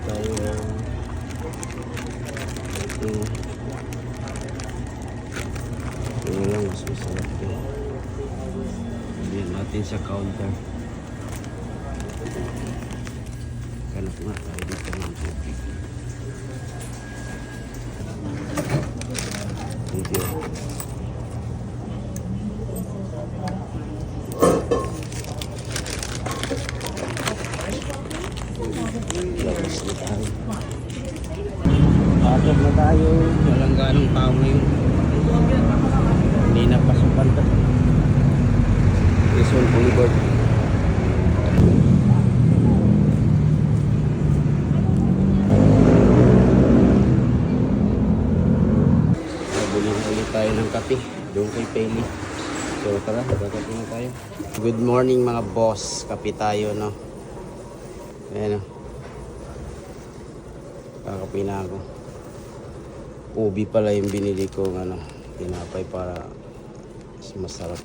tayo ng ito lang mas masarap yun. Bilhin natin sa counter. Kanap nga tayo dito ng tubig. Thank you. Labas na tayo. Pasok na tayo. Walang ganong tao ngayon. Hindi na pasukan to. Quezon Boulevard. Bili na ulit tayo ng kape. Doon kay Peli. So tara, magkakape na tayo. Good morning mga boss. Kape tayo, no? Ayan, no? Kakape na ako. Ubi pala yung binili ko, ano, tinapay para mas masarap.